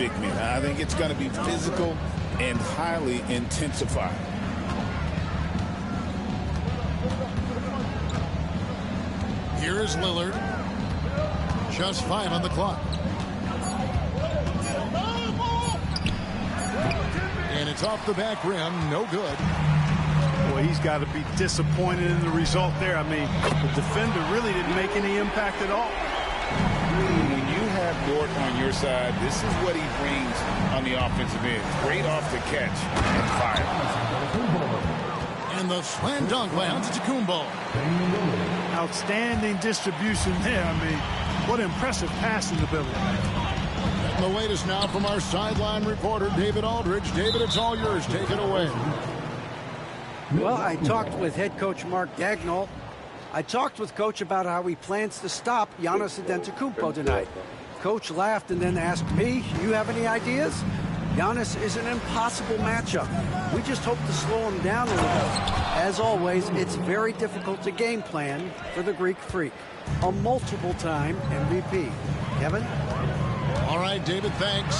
big men. I think it's going to be physical and highly intensified. Here is Lillard. Just 5 on the clock. And it's off the back rim. No good. Boy, he's got to be disappointed in the result there. I mean, the defender really didn't make any impact at all. When you have Dort on your side, this is what he brings on the offensive end. Great off the catch and fire. And the slam dunk by Antetokounmpo. Outstanding distribution there. I mean, what impressive passing ability. And the wait is now from our sideline reporter, David Aldridge. David, it's all yours. Take it away. Well, I talked with head coach Mark Dagnall. I talked with Coach about how he plans to stop Giannis Antetokounmpo tonight. Coach laughed and then asked me, you have any ideas? Giannis is an impossible matchup. We just hope to slow him down a little. As always, it's very difficult to game plan for the Greek Freak, a multiple-time MVP. Kevin? All right, David, thanks.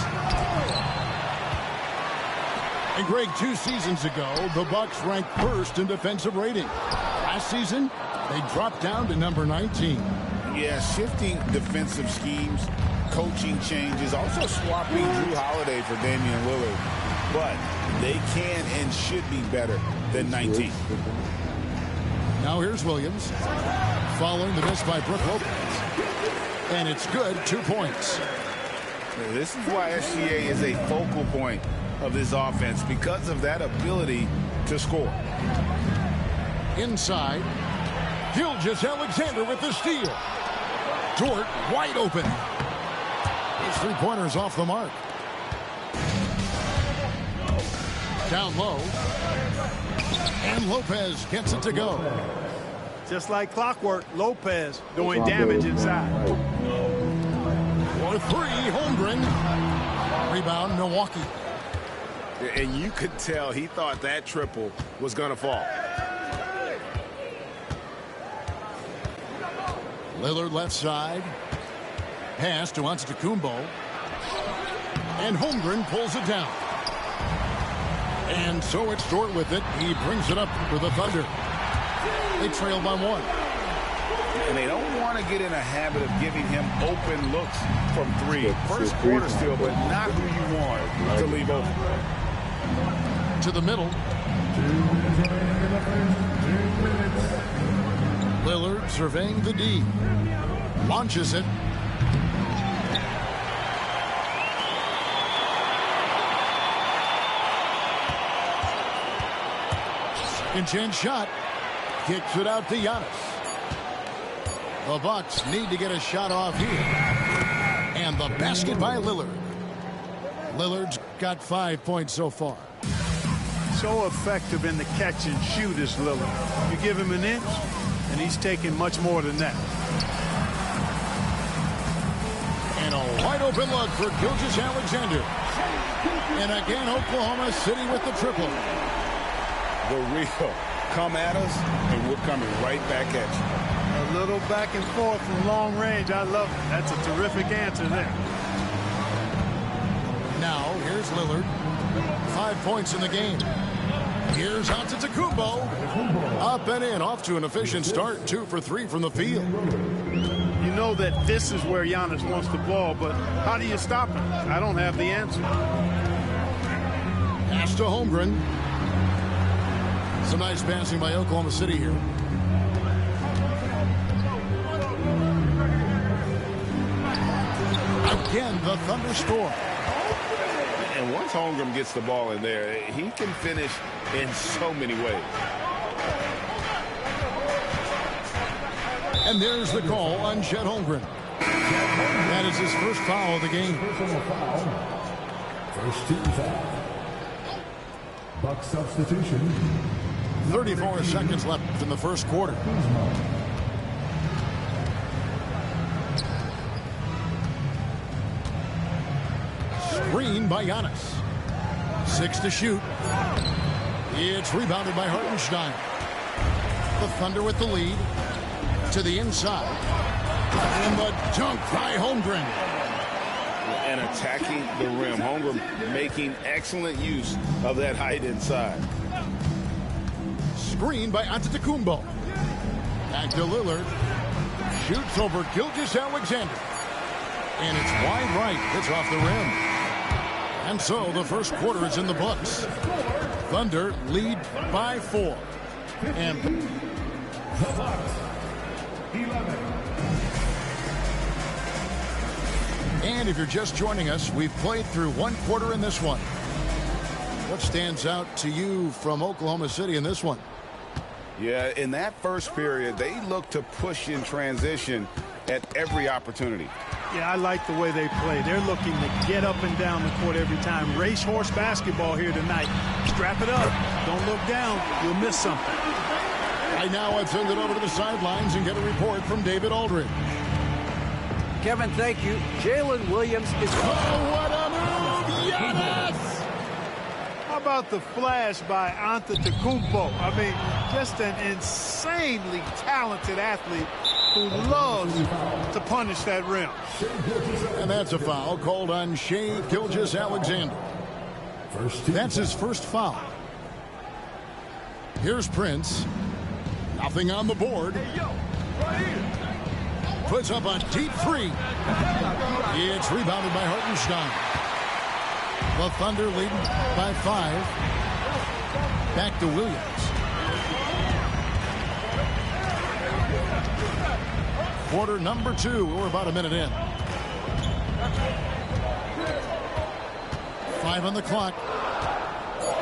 And Greg, 2 seasons ago, the Bucks ranked first in defensive rating. Last season, they dropped down to number 19. Yeah, shifting defensive schemes, coaching changes, also swapping Drew Holiday for Damian Lillard. But they can and should be better than 19. Now here's Williams, following the miss by Brook Lopez. And it's good, 2 points. This is why SGA is a focal point of this offense, because of that ability to score. Inside, Gilgeous-Alexander with the steal. Dort wide open. His 3-pointers off the mark. Down low. And Lopez gets it to go. Just like clockwork, Lopez doing damage inside. For 3, Holmgren. Rebound, Milwaukee. And you could tell he thought that triple was going to fall. Lillard left side. Pass to Antetokounmpo. And Holmgren pulls it down. And so it's Dort with it. He brings it up for the Thunder. They trail by 1. And they don't want to get in a habit of giving him open looks from 3. First quarter still, but not who you want to leave open. To the middle. Lillard surveying the D. Launches it. Second chance shot. Kicks it out to Giannis. The Bucks need to get a shot off here. And the basket by Lillard. Lillard's got 5 points so far. So effective in the catch and shoot is Lillard. You give him an inch, and he's taking much more than that. And a wide open look for Gilgeous-Alexander. And again, Oklahoma City with the triple. The real come at us, and we're coming right back at you. A little back and forth from long range. I love it. That's a terrific answer there. Now, here's Lillard. 5 points in the game. Here's Antetokounmpo. Up and in, off to an efficient start. 2 for 3 from the field. You know that this is where Giannis wants the ball, but how do you stop him? I don't have the answer. Pass to Holmgren. Some nice passing by Oklahoma City here. Again, the Thunder score. And once Holmgren gets the ball in there, he can finish in so many ways. And there's the call on Chet Holmgren. That is his first foul of the game. First team foul. Buck substitution. 34 seconds left in the first quarter. Screen by Giannis. 6 to shoot. It's rebounded by Hartenstein. The Thunder with the lead. To the inside. And the dunk by Holmgren. and attacking the rim. Holmgren making excellent use of that height inside. Screen by Antetokounmpo. Back to Lillard. Shoots over Gilgeous-Alexander. And it's wide right. It's off the rim. And so the first quarter is in the books. Thunder lead by 4. And The Bucks, 11. And if you're just joining us, we've played through one quarter in this one. What stands out to you from Oklahoma City in this one? Yeah, in that first period, they looked to push in transition at every opportunity. Yeah, I like the way they play. They're looking to get up and down the court every time. Racehorse basketball here tonight. Strap it up. Don't look down. You'll miss something. Right now, I've send it over to the sidelines and get a report from David Aldridge. Kevin, thank you. Jalen Williams is... Oh, what a move! Giannis! How about the flash by Antetokounmpo? I mean, just an insanely talented athlete who loves to punish that rim. And that's a foul called on Shai Gilgeous-Alexander. That's his first foul. Here's Prince. Nothing on the board. Puts up a deep 3. It's rebounded by Hartenstein. The Thunder leading by 5. Back to Williams. Quarter number 2. We're about a minute in. 5 on the clock.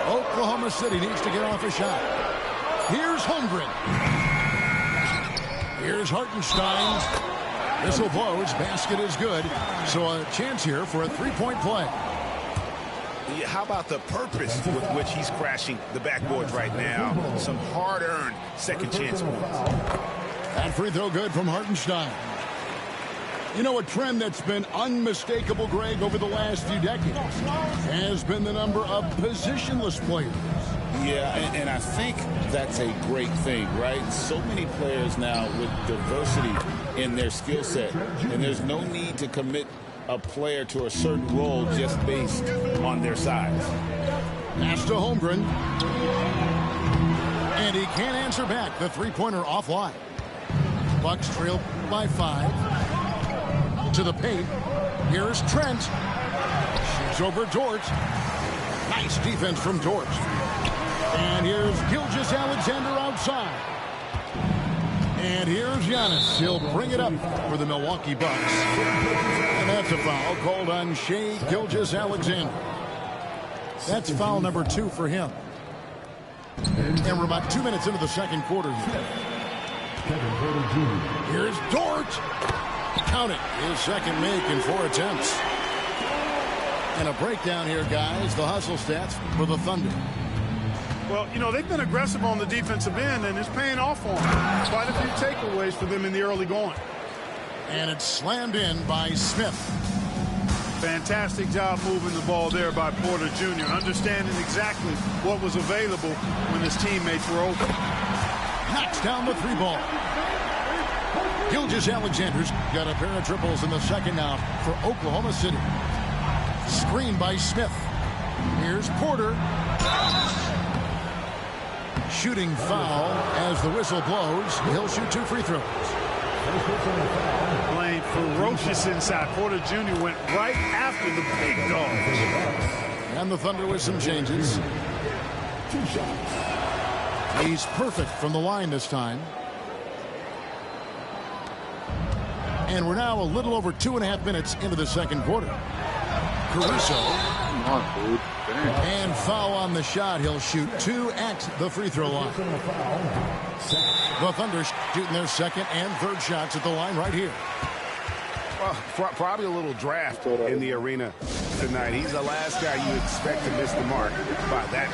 Oklahoma City needs to get off a shot. Here's Holmgren. Here's Hartenstein. Whistle blows. Basket is good. So a chance here for a three-point play. Yeah, how about the purpose with which he's crashing the backboards right now? Some hard-earned second chance points. And free throw good from Hartenstein. You know, a trend that's been unmistakable, Greg, over the last few decades has been the number of positionless players. Yeah, and I think that's a great thing, right? So many players now with diversity in their skill set, and there's no need to commit a player to a certain role just based on their size. Pass to Holmgren. And he can't answer back. The three-pointer offline. Bucks trail by 5. To the paint. Here's Trent. Shoots over Dort. Nice defense from Dort. And here's Gilgeous-Alexander outside. And here's Giannis. He'll bring it up for the Milwaukee Bucks. And that's a foul called on Shai Gilgeous-Alexander. That's foul number 2 for him. And we're about 2 minutes into the second quarter here. Here's Dort. Count it. His second make in 4 attempts. And a breakdown here, guys. The hustle stats for the Thunder. Well, you know, they've been aggressive on the defensive end, and it's paying off for them. Quite a few takeaways for them in the early going. And it's slammed in by Smith. Fantastic job moving the ball there by Porter Jr., understanding exactly what was available when his teammates were open. Knocks down the 3-ball. Gilgeous-Alexander's got a pair of triples in the second now for Oklahoma City. Screen by Smith. Here's Porter. Shooting foul as the whistle blows. He'll shoot 2 free throws. Playing ferocious inside. Porter Jr. went right after the big dogs. And the Thunder with some changes. 2 shots. He's perfect from the line this time. And we're now a little over 2.5 minutes into the second quarter. Caruso. Come on, dude. And foul on the shot. He'll shoot 2 at the free throw line. The Thunder shooting their second and third shots at the line right here. Well, probably a little draft in the arena tonight. He's the last guy you expect to miss the mark by that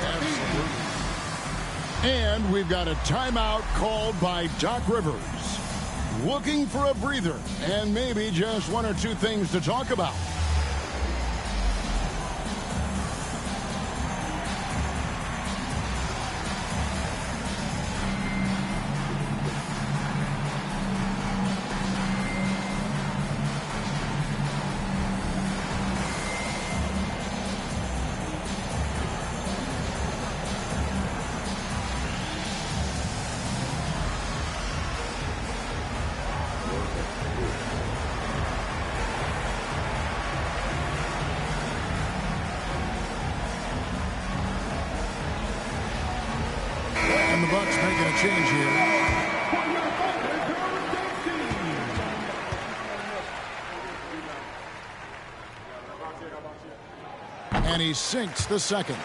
time. And we've got a timeout called by Doc Rivers. Looking for a breather and maybe just 1 or 2 things to talk about. Bucks making a change here. And he sinks the second.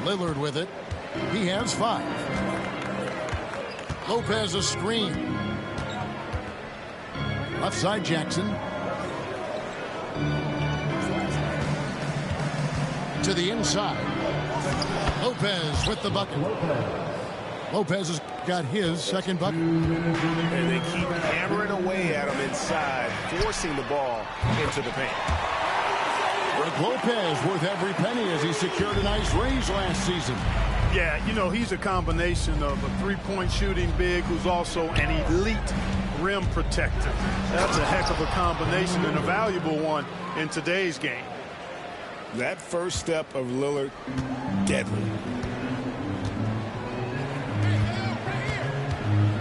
Lillard with it. He has 5. Lopez a screen. Left side Jackson. To the inside. Lopez with the bucket. Lopez has got his second bucket. And they keep hammering away at him inside, forcing the ball into the paint. Brook Lopez worth every penny as he secured a nice raise last season. Yeah, you know, he's a combination of a three-point shooting big who's also an elite rim protector. That's a heck of a combination and a valuable one in today's game. That first step of Lillard, deadly.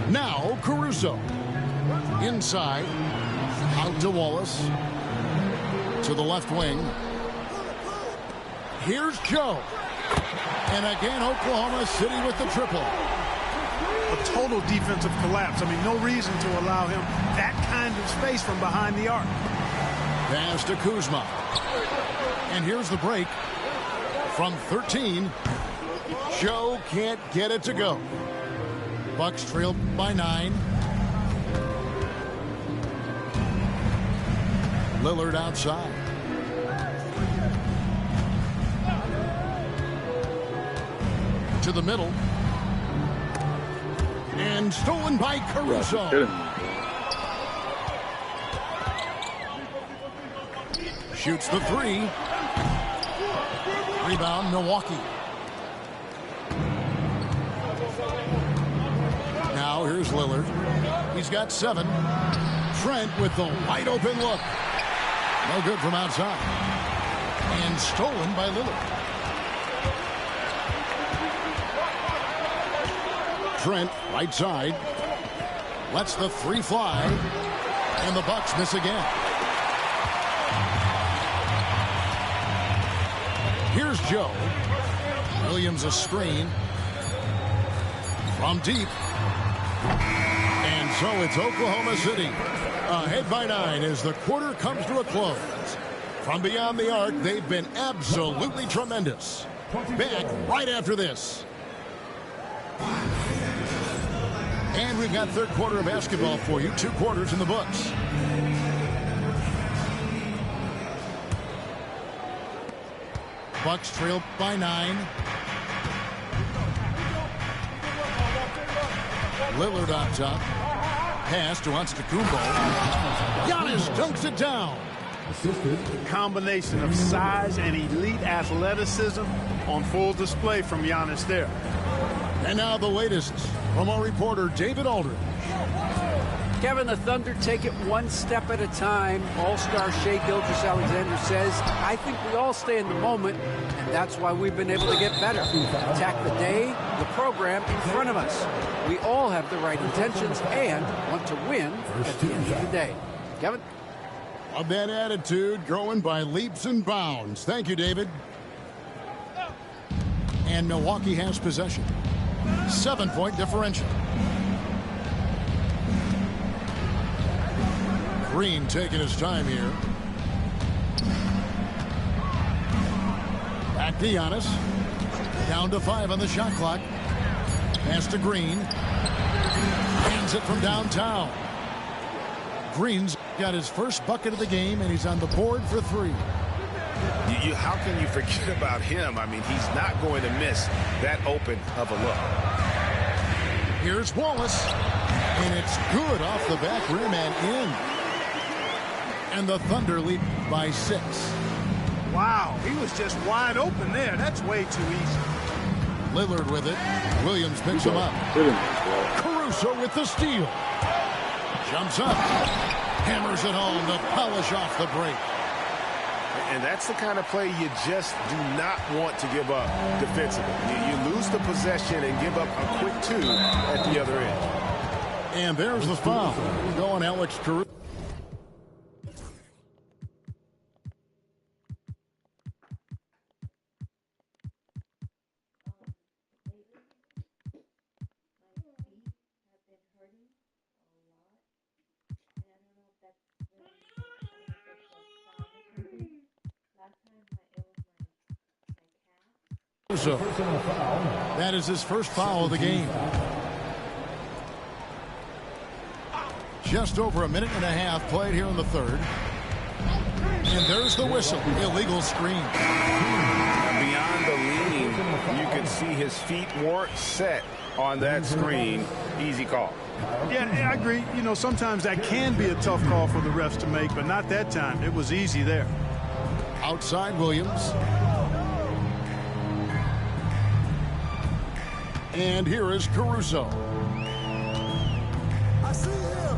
Now Caruso. Inside. Out to Wallace. To the left wing. Here's Joe. And again, Oklahoma City with the triple. A total defensive collapse. I mean, no reason to allow him that kind of space from behind the arc. Pass to Kuzma. And here's the break. From 13. Joe can't get it to go. Bucks trail by 9. Lillard outside. To the middle. And stolen by Caruso. Shoots the 3. Rebound, Milwaukee. Now here's Lillard. He's got 7. Trent with the wide open look. No good from outside. And stolen by Lillard. Trent, right side. Lets the 3 fly. And the Bucks miss again. Here's Joe. Williams a screen. From deep. And so it's Oklahoma City. Ahead by 9 as the quarter comes to a close. From beyond the arc, they've been absolutely tremendous. Back right after this. And we've got third quarter of basketball for you. 2 quarters in the books. Bucks trail by 9. Lillard on top. Pass to Antetokounmpo. Giannis dunks it down. A combination of size and elite athleticism on full display from Giannis there. And now the latest from our reporter David Aldridge. Kevin, the Thunder take it one step at a time. All-star Shai Gilgeous-Alexander says, I think we all stay in the moment, and that's why we've been able to get better. Attack the day, the program in front of us. We all have the right intentions and want to win at the end of the day. Kevin? Of that attitude growing by leaps and bounds. Thank you, David. And Milwaukee has possession. 7-point differential. Green taking his time here. Back to Giannis. Down to 5 on the shot clock. Pass to Green. Hands it from downtown. Green's got his first bucket of the game, and he's on the board for 3. How can you forget about him? I mean, he's not going to miss that open of a look. Here's Wallace. And it's good off the back rim and in. And the Thunder lead by 6. Wow, he was just wide open there. That's way too easy. Lillard with it. Williams picks him up. Caruso with the steal. Jumps up. Hammers it home to polish off the break. And that's the kind of play you just do not want to give up defensively. You lose the possession and give up a quick 2 at the other end. And there's the foul. Going Alex Caruso. So that is his first foul of the game. Just over a minute and a half played here in the third. And there's the whistle. Illegal screen. Beyond the leaning, you can see his feet weren't set on that screen. Easy call. Yeah, I agree. You know, sometimes that can be a tough call for the refs to make, but not that time. It was easy there. Outside Williams. And here is Caruso. I see him.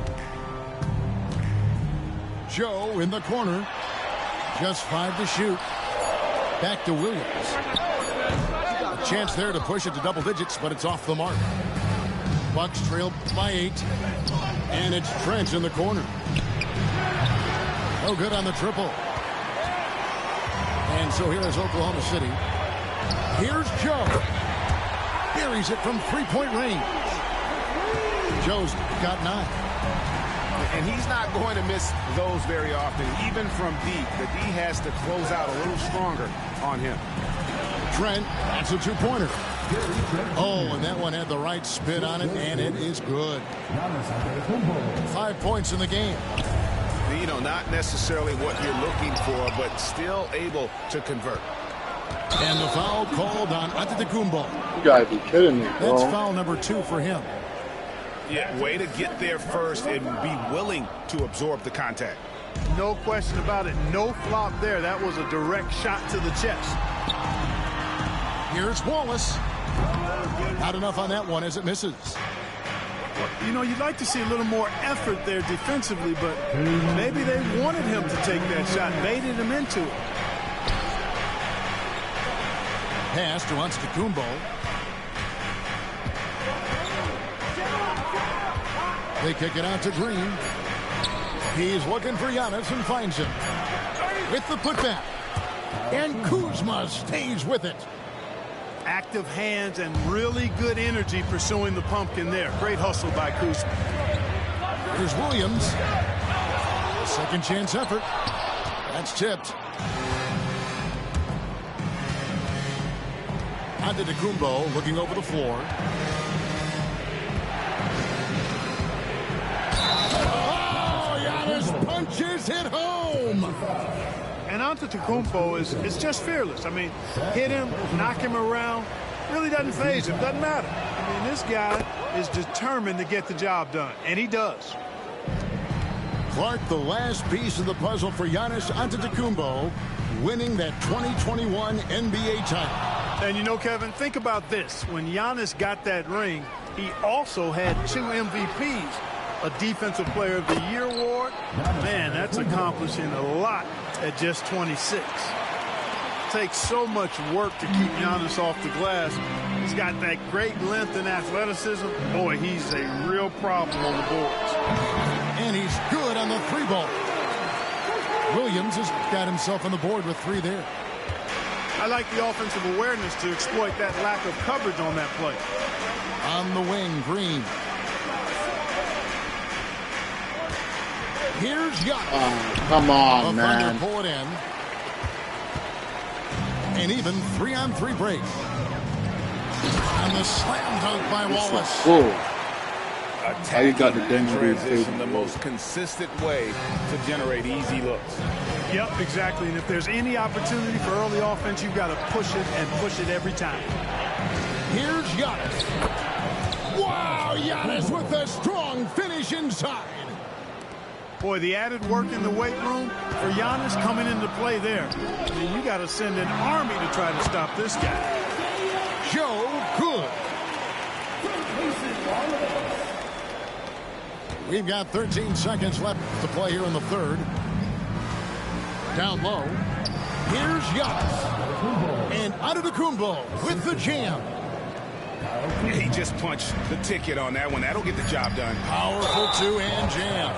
Joe in the corner. Just 5 to shoot. Back to Williams. A chance there to push it to double digits, but it's off the mark. Bucks trail by 8. And it's Trent in the corner. No good on the triple. And so here is Oklahoma City. Here's Joe. Buries it from three-point range. Joe's got 9. And he's not going to miss those very often, even from deep. The D has to close out a little stronger on him. Trent, that's a two-pointer. Oh, and that one had the right spin on it, and it is good. 5 points in the game. You know, not necessarily what you're looking for, but still able to convert. And the foul called on Antetokounmpo. You gotta be kidding me, bro. That's foul number 2 for him. Yeah, way to get there first and be willing to absorb the contact. No question about it. No flop there. That was a direct shot to the chest. Here's Wallace. Not enough on that one as it misses. You know, you'd like to see a little more effort there defensively, but maybe they wanted him to take that shot, baited him into it. Pass to Antetokounmpo. They kick it out to Green. He's looking for Giannis and finds him. With the putback. And Kuzma stays with it. Active hands and really good energy pursuing the pumpkin there. Great hustle by Kuzma. Here's Williams. Second chance effort. That's tipped. Antetokounmpo looking over the floor. Oh, Giannis punches it home. And Antetokounmpo is just fearless. I mean, hit him, knock him around, really doesn't faze him, doesn't matter. I mean, this guy is determined to get the job done, and he does. Clark, the last piece of the puzzle for Giannis Antetokounmpo, winning that 2021 NBA title. And you know, Kevin, think about this. When Giannis got that ring, he also had 2 MVPs, a Defensive Player of the Year award. Man, that's accomplishing a lot at just 26. Takes so much work to keep Giannis off the glass. He's got that great length and athleticism. Boy, he's a real problem on the boards. And he's good on the 3-ball. Williams has got himself on the board with 3 there. I like the offensive awareness to exploit that lack of coverage on that play. On the wing, Green. Here's Giannis. Come on, man. Pull it in. And even 3-on-3 break. And the slam dunk by Wallace. Cool. How you got the danger transition, the most consistent way to generate easy looks. Yep, exactly. And if there's any opportunity for early offense, you've got to push it and push it every time. Here's Giannis. Wow, Giannis with a strong finish inside. Boy, the added work in the weight room for Giannis coming into play there. I mean, you got to send an army to try to stop this guy. Joe Good. We've got 13 seconds left to play here in the third. Down low. Here's Giannis. And Antetokounmpo with the jam. He just punched the ticket on that one. That'll get the job done. Powerful 2-hand jam.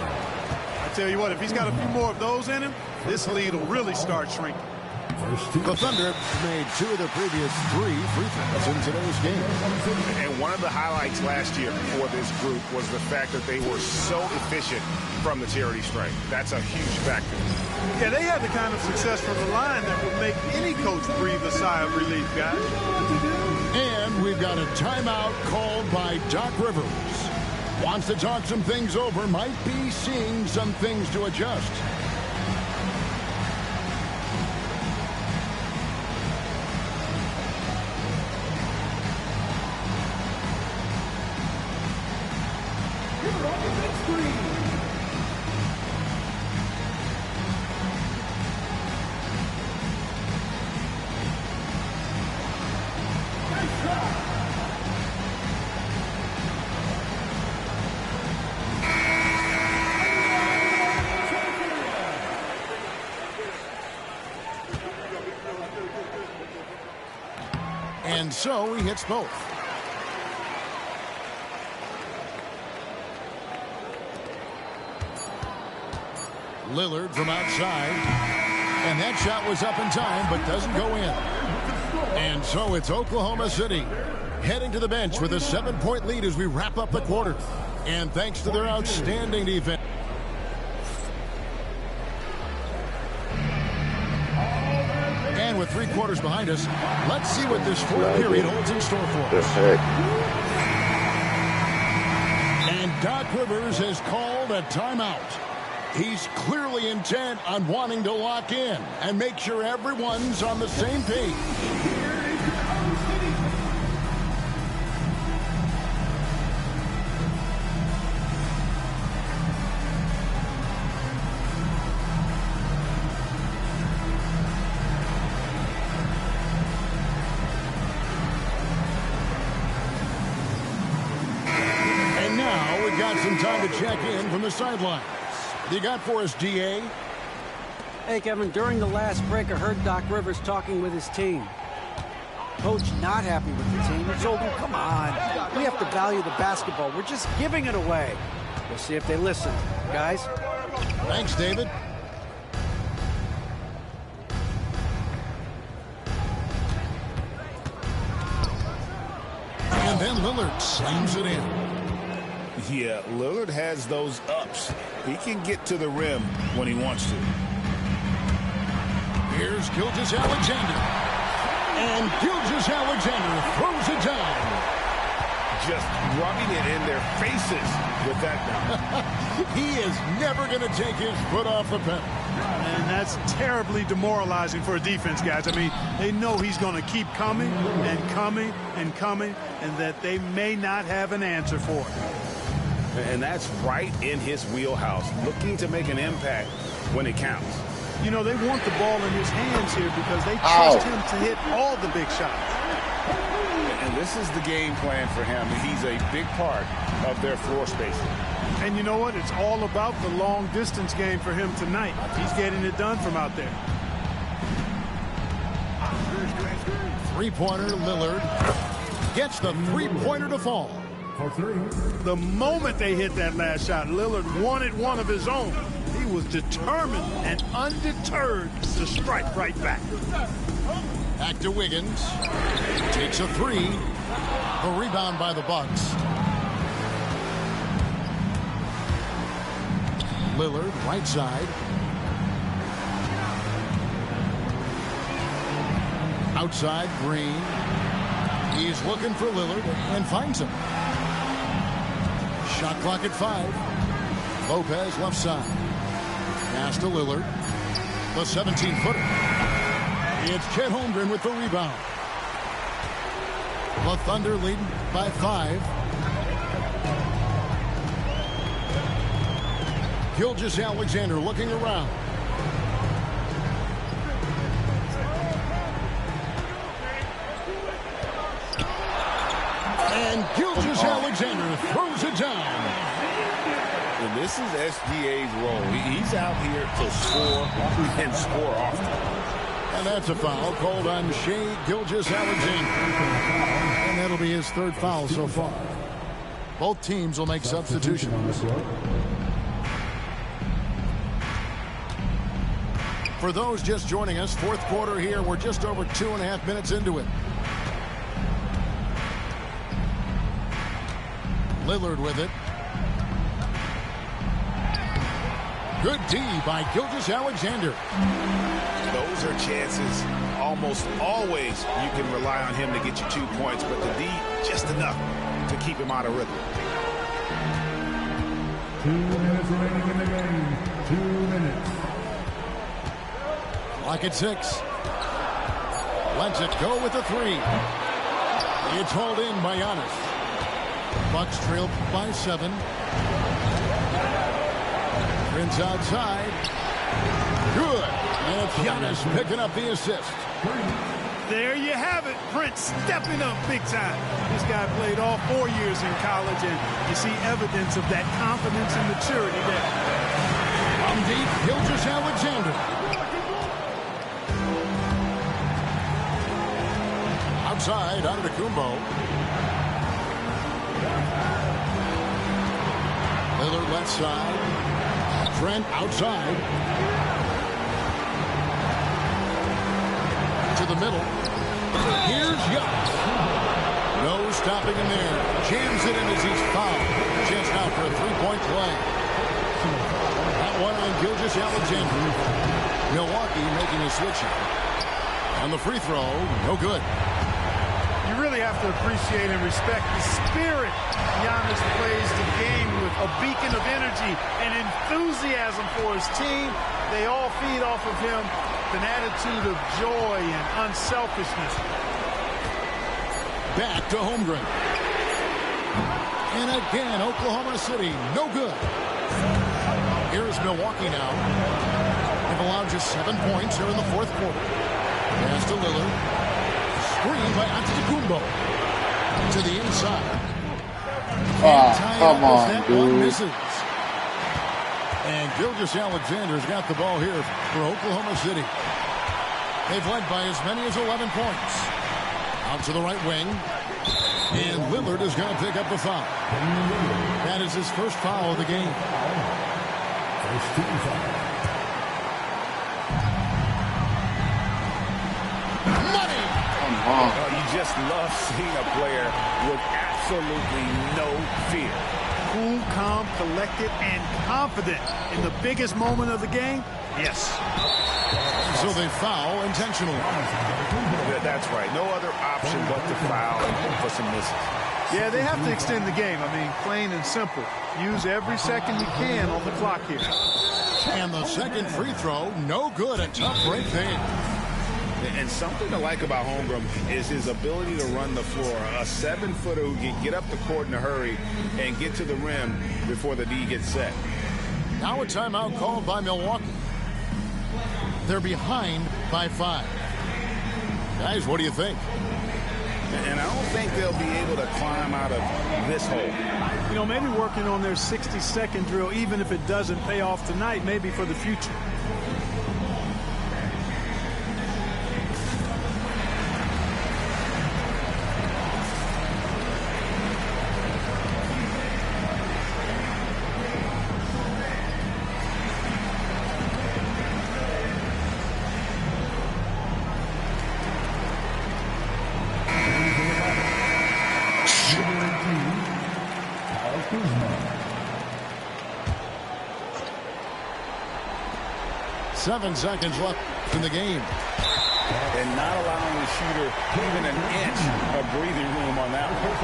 I tell you what, if he's got a few more of those in him, this lead will really start shrinking. The Thunder made 2 of the previous 3 free throws in today's game. And one of the highlights last year for this group was the fact that they were so efficient from the charity stripe. That's a huge factor. Yeah, they had the kind of success from the line that would make any coach breathe a sigh of relief, guys. And we've got a timeout called by Doc Rivers. Wants to talk some things over, might be seeing some things to adjust. And so he hits both. Lillard from outside. And that shot was up in time, but doesn't go in. And so it's Oklahoma City heading to the bench with a 7-point lead as we wrap up the quarter. And thanks to their outstanding defense. And with 3 quarters behind us, let's see what this 4th period holds in store for us. And Doc Rivers has called a timeout. He's clearly intent on wanting to lock in and make sure everyone's on the same page. And now we've got some time to check in from the sidelines. What do you got for us, DA? Hey, Kevin, during the last break, I heard Doc Rivers talking with his team. Coach not happy with the team. He told them, come on, we have to value the basketball. We're just giving it away. We'll see if they listen, guys. Thanks, David. And then Lillard slams it in. Yeah, Lillard has those ups. He can get to the rim when he wants to. Here's Gilgeous-Alexander. And Gilgeous-Alexander throws it down. Just rubbing it in their faces with that down. He is never going to take his foot off the pedal. And that's terribly demoralizing for a defense, guys. I mean, they know he's going to keep coming and coming and coming, and that they may not have an answer for it. And that's right in his wheelhouse, looking to make an impact when it counts. You know, they want the ball in his hands here because they trust him to hit all the big shots. And this is the game plan for him. He's a big part of their floor spacing. And you know what? It's all about the long distance game for him tonight. He's getting it done from out there. 3-pointer, Lillard gets the 3-pointer to fall. The moment they hit that last shot, Lillard wanted one of his own. He was determined and undeterred to strike right back. Back to Wiggins. Takes a 3. The rebound by the Bucks. Lillard, right side. Outside, Green. He's looking for Lillard and finds him. Shot clock at 5. Lopez left side. Pass to Lillard. The 17-footer. It's Chet Holmgren with the rebound. The Thunder leading by 5. Gilgeous-Alexander looking around. And Gilgeous-Alexander throws it down. And this is SGA's role. He's out here to score and score often. And that's a foul called on Shai Gilgeous-Alexander. And that'll be his 3rd foul so far. Both teams will make substitutions. For those just joining us, fourth quarter here. We're just over 2.5 minutes into it. Lillard with it. Good D by Gilgeous-Alexander. Those are chances almost always you can rely on him to get you 2 points, but the D just enough to keep him out of rhythm. 2 minutes remaining in the game. 2 minutes. Clock at 6. Lets it go with the 3. It's hauled in by Giannis. Bucks trail by 7. Prince outside. Good. And it's Giannis picking up the assist. There you have it. Prince stepping up big time. This guy played all 4 years in college, and you see evidence of that confidence and maturity there. From deep, Gilgeous-Alexander. Outside, Antetokounmpo. Lillard left side. Trent outside. To the middle. Here's Giannis. No stopping him there. Jams it in as he's fouled. Chance now for a three-point play. That one on Gilgeous-Alexander. Milwaukee making a switch here. On the free throw, no good. You really have to appreciate and respect the spirit Giannis plays the game with. A beacon of energy and enthusiasm for his team. They all feed off of him. An attitude of joy and unselfishness. Back to Holmgren. And again, Oklahoma City, no good. Here's Milwaukee now. They've allowed just 7 points here in the fourth quarter. Pass to Lillard. Screen by Antetokounmpo. To the inside. Come on, that dude. one misses. And Gilgeous-Alexander's got the ball here for Oklahoma City. They've led by as many as 11 points. Out to the right wing. And Lillard is going to pick up the foul. That is his first foul of the game. First team foul. Money! You just love seeing a player with absolutely no fear. Cool, calm, collected, and confident in the biggest moment of the game. Yes. So they foul intentionally. That's right. No other option but to foul and hope for some misses. Yeah, they have to extend the game. I mean, plain and simple. Use every second you can on the clock here. And the second free throw, no good. A tough break there. And something to like about Holmgren is his ability to run the floor. A 7-footer who can get up the court in a hurry and get to the rim before the D gets set. Now a timeout called by Milwaukee. They're behind by 5. Guys, what do you think? And I don't think they'll be able to climb out of this hole. You know, maybe working on their 60-second drill, even if it doesn't pay off tonight, maybe for the future. Seven seconds left in the game. And not allowing the shooter even an inch of breathing room on that one.